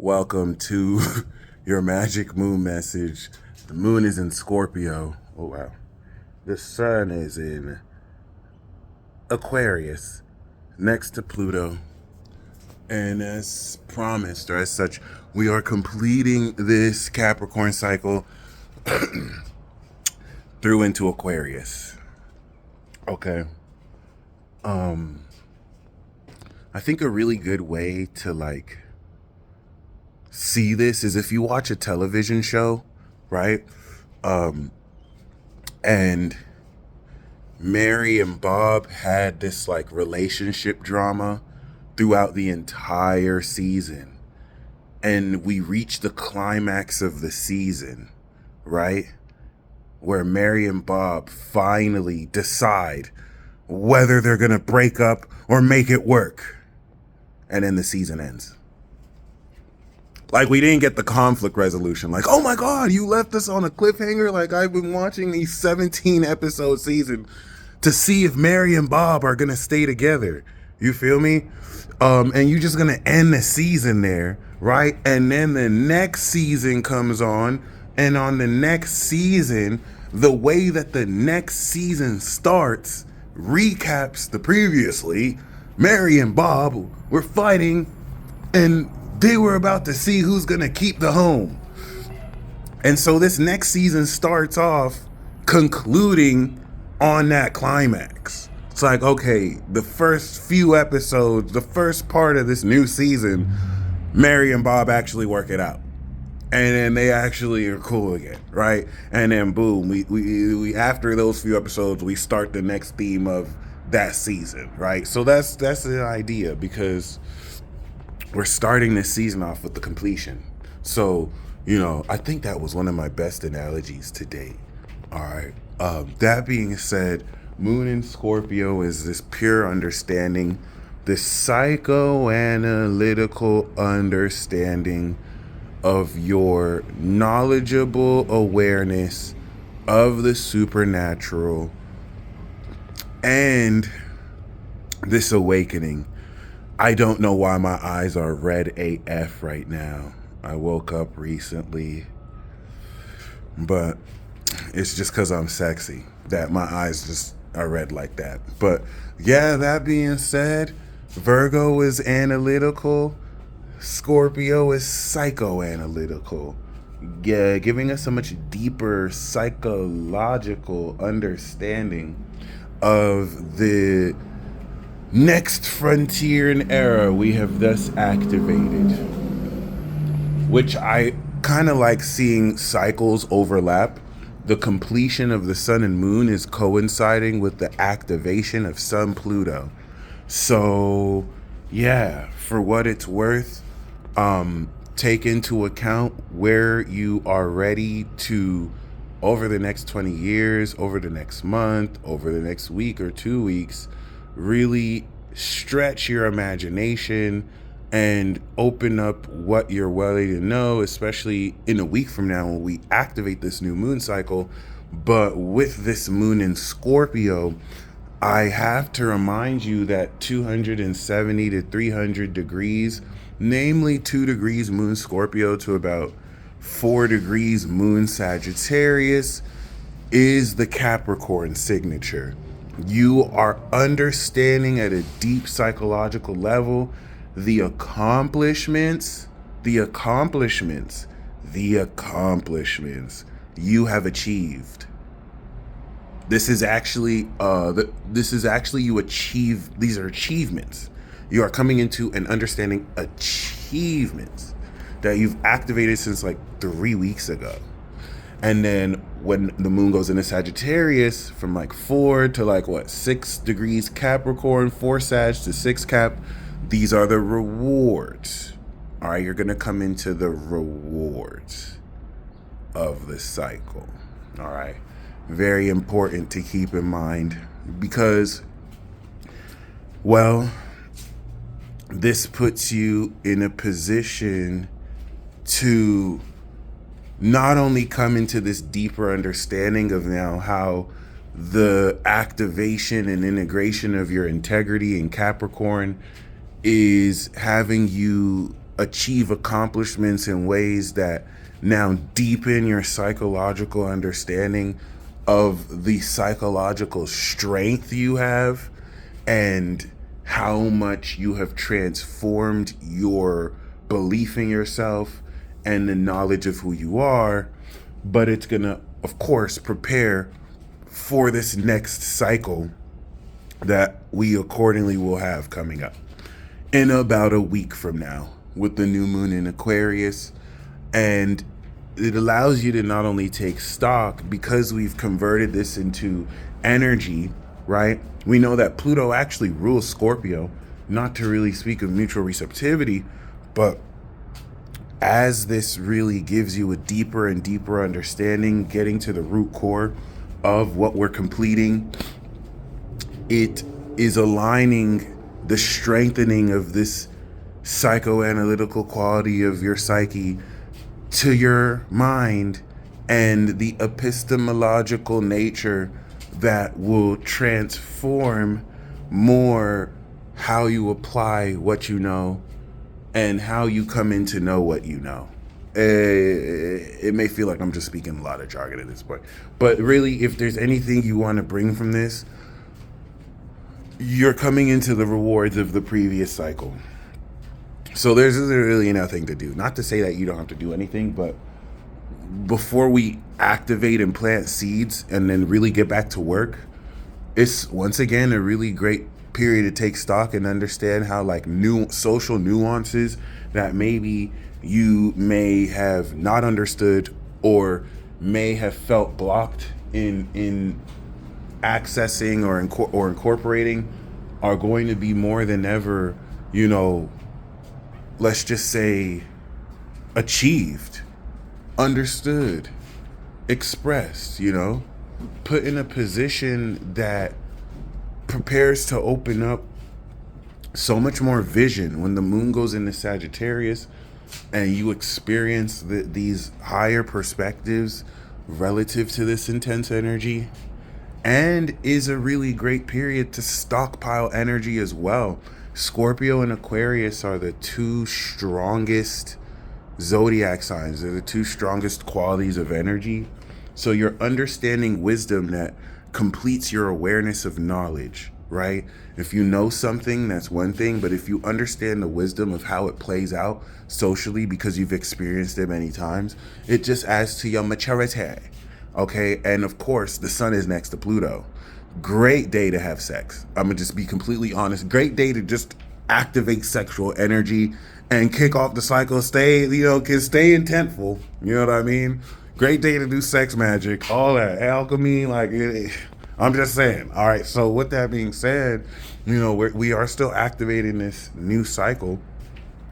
Welcome to your magic moon message. The moon is in Scorpio. Oh, wow. The sun is in Aquarius, next to Pluto. And as promised, or as such, we are completing this Capricorn cycle through into Aquarius. Okay. I think a really good way to see this is if you watch a television show, right? And Mary and Bob had this relationship drama throughout the entire season. And we reached the climax of the season, right? Where Mary and Bob finally decide whether they're going to break up or make it work. And then the season ends. We didn't get the conflict resolution. Oh my God, you left us on a cliffhanger. I've been watching these 17 episode season to see if Mary and Bob are going to stay together. You feel me? And you're just going to end the season there, right? And then the next season comes on. And on the next season, the way that the next season starts recaps the previously. Mary and Bob were fighting and they were about to see who's going to keep the home. And so this next season starts off concluding on that climax. It's okay, the first few episodes, the first part of this new season, Mary and Bob actually work it out. And then they actually are cool again, right? And then boom, we after those few episodes, we start the next theme of that season, right? So that's the idea, because we're starting this season off with the completion. So, I think that was one of my best analogies to date. All right. That being said, Moon in Scorpio is this pure understanding, this psychoanalytical understanding of your knowledgeable awareness of the supernatural and this awakening. I don't know why my eyes are red AF right now. I woke up recently, but it's just because I'm sexy that my eyes just are red like that. But yeah, that being said, Virgo is analytical, Scorpio is psychoanalytical. Yeah, giving us a much deeper psychological understanding of the next frontier and era we have thus activated, which I kind of like seeing cycles overlap. The completion of the sun and moon is coinciding with the activation of Sun Pluto. So yeah, for what it's worth, take into account where you are ready to, over the next 20 years, over the next month, over the next week or 2 weeks, really stretch your imagination and open up what you're willing to know, especially in a week from now when we activate this new moon cycle. But with this moon in Scorpio, I have to remind you that 270 to 300 degrees, namely 2 degrees moon Scorpio to about 4 degrees moon Sagittarius, is the Capricorn signature. You are understanding at a deep psychological level the accomplishments you have achieved. These are achievements. You are coming into and understanding achievements that you've activated since 3 weeks ago. And then when the moon goes into Sagittarius, from 4 to 6 degrees Capricorn, 4 Sag to 6 Cap, these are the rewards. All right, you're going to come into the rewards of the cycle. All right, very important to keep in mind, because, well, this puts you in a position to not only come into this deeper understanding of now how the activation and integration of your integrity in Capricorn is having you achieve accomplishments in ways that now deepen your psychological understanding of the psychological strength you have and how much you have transformed your belief in yourself and the knowledge of who you are. But it's gonna, of course, prepare for this next cycle that we accordingly will have coming up in about a week from now with the new moon in Aquarius. And it allows you to not only take stock, because we've converted this into energy, right? We know that Pluto actually rules Scorpio, not to really speak of mutual receptivity, but as this really gives you a deeper and deeper understanding, getting to the root core of what we're completing, it is aligning the strengthening of this psychoanalytical quality of your psyche to your mind and the epistemological nature that will transform more how you apply what you know and how you come in to know what you know. It may feel like I'm just speaking a lot of jargon at this point, but really, if there's anything you want to bring from this, you're coming into the rewards of the previous cycle. So there's really nothing to do. Not to say that you don't have to do anything, but before we activate and plant seeds and then really get back to work, it's once again a really great period to take stock and understand how like new social nuances that maybe you may have not understood or may have felt blocked in accessing or incorporating are going to be more than ever, let's just say, achieved, understood, expressed, put in a position that prepares to open up so much more vision when the moon goes into Sagittarius and you experience these higher perspectives relative to this intense energy, and is a really great period to stockpile energy as well. Scorpio and Aquarius are the two strongest zodiac signs. They're the two strongest qualities of energy. So you're understanding wisdom that completes your awareness of knowledge, right? If you know something, that's one thing, but if you understand the wisdom of how it plays out socially because you've experienced it many times, it just adds to your maturity, okay? And of course, the sun is next to Pluto. Great day to have sex. I'm gonna just be completely honest. Great day to just activate sexual energy and kick off the cycle. Stay intentful. You know what I mean? Great day to do sex magic, all that alchemy. I'm just saying. All right. So with that being said, we are still activating this new cycle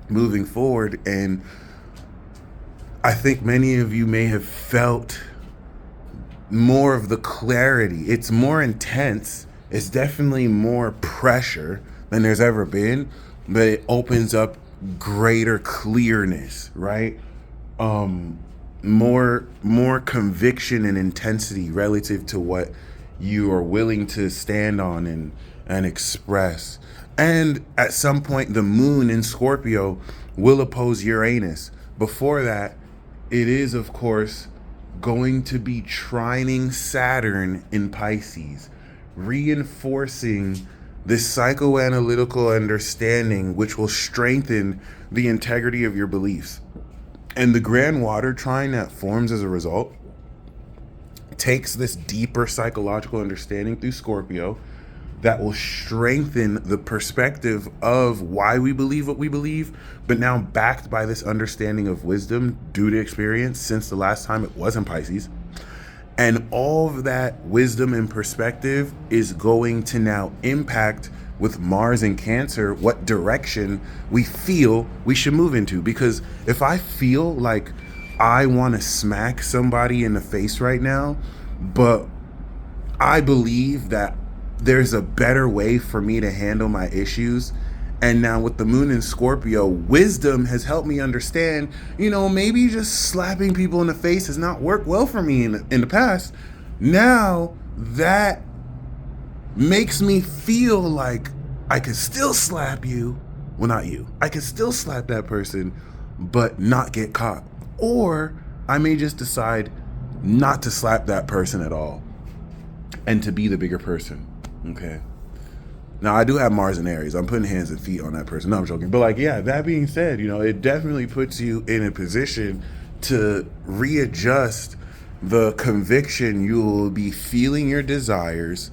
moving forward, and I think many of you may have felt more of the clarity. It's more intense. It's definitely more pressure than there's ever been, but it opens up greater clearness, right? More conviction and intensity relative to what you are willing to stand on and express. And at some point, the moon in Scorpio will oppose Uranus. Before that, it is, of course, going to be trining Saturn in Pisces, reinforcing this psychoanalytical understanding, which will strengthen the integrity of your beliefs. And the grand water trine that forms as a result takes this deeper psychological understanding through Scorpio that will strengthen the perspective of why we believe what we believe, but now backed by this understanding of wisdom due to experience since the last time it was in Pisces. And all of that wisdom and perspective is going to now impact with Mars in Cancer what direction we feel we should move into. Because if I feel like I want to smack somebody in the face right now, but I believe that there's a better way for me to handle my issues, and now with the moon in Scorpio, wisdom has helped me understand, maybe just slapping people in the face has not worked well for me in the past. Now that makes me feel like I can still slap you, Well, not you. I can still slap that person, but not get caught. Or I may just decide not to slap that person at all and to be the bigger person. Okay. Now, I do have Mars and Aries. I'm putting hands and feet on that person. No, I'm joking. But, like, yeah, that being said, you know, it definitely puts you in a position to readjust the conviction you will be feeling your desires,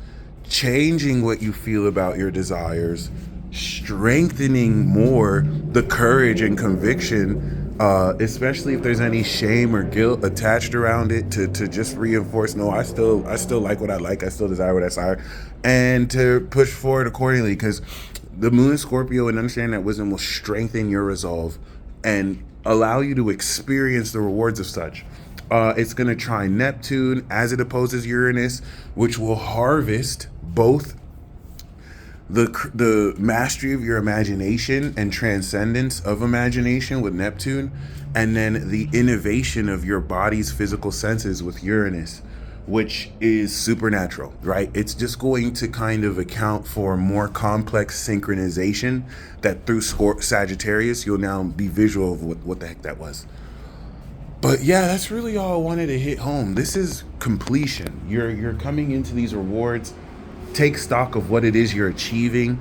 changing what you feel about your desires, strengthening more the courage and conviction, especially if there's any shame or guilt attached around it, to just reinforce, no, I still like what I like, I still desire what I desire, and to push forward accordingly, because the moon in Scorpio and understanding that wisdom will strengthen your resolve and allow you to experience the rewards of such. It's going to try Neptune as it opposes Uranus, which will harvest both the mastery of your imagination and transcendence of imagination with Neptune, and then the innovation of your body's physical senses with Uranus, which is supernatural, right? It's just going to kind of account for more complex synchronization that through Sagittarius, you'll now be visual of what the heck that was. But yeah, that's really all I wanted to hit home. This is completion. You're coming into these rewards. Take stock of what it is you're achieving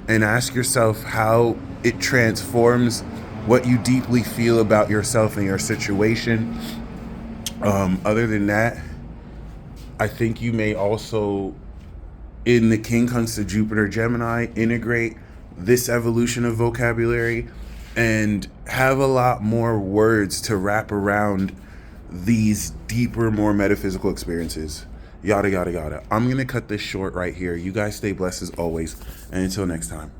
and ask yourself how it transforms what you deeply feel about yourself and your situation. Other than that, I think you may also, in the quincunx of Jupiter Gemini, integrate this evolution of vocabulary and have a lot more words to wrap around these deeper, more metaphysical experiences. Yada, yada, yada. I'm going to cut this short right here. You guys stay blessed as always. And until next time.